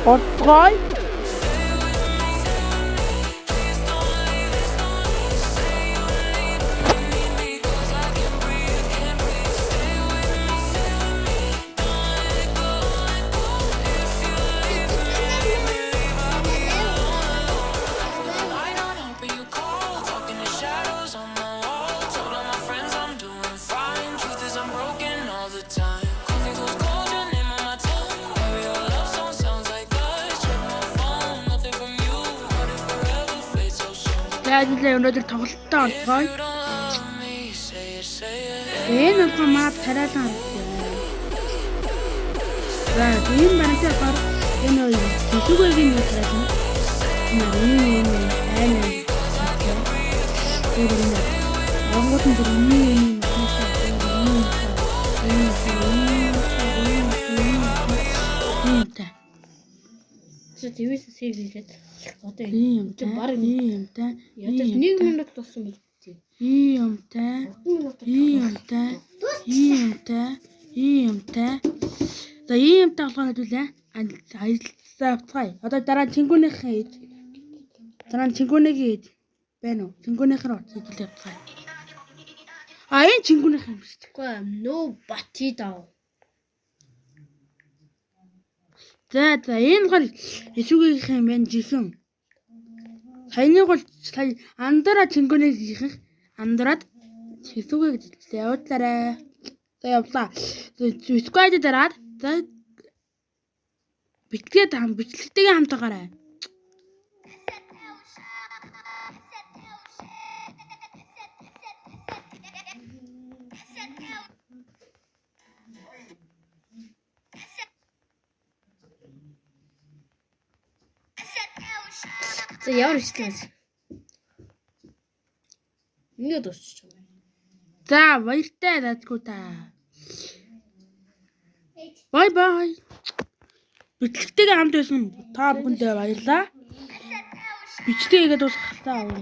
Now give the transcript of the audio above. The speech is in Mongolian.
Отгой. Яагаад өнөөдөр тоглолттой орцгой. Энэ бол маа тариалан за энэ бантай гар энэ зүгөөгийн нэг тариалан энэ онгод нь TVээс сейв хийлээд одоо юм баг юмтай ядаж 1 минут болсон биз дээ. Юмтай. За юмтай болгоно хэвлээ. Аялцаавцгай. Одоо дараа тэнгүүнийхээ ээж. Дараа тэнгүүнийгийн ээж байна уу? Тэнгүүнийхэр хэвлээ явцгай. Энэ тэнгүүнийх юм шүү дээ. Үгүй нөө бати даа. За энэ гол эсвгийнх юм байна жихэн. Саяны гол сая андаараа тэнгүүнийг жихэн андараад эсвгийг явуулаарай. За явлаа. Сквад дараад за бичлэгтэйгээ хамтаагаарай. За ямар бичлэг. Ингээ дуусчих юм. За баяртай дадгүй та. Бай бай. Бичлэгтэйгээ хамт байсан та бүхэндээ баярлалаа. Бичлэгээ дуусгахтаа.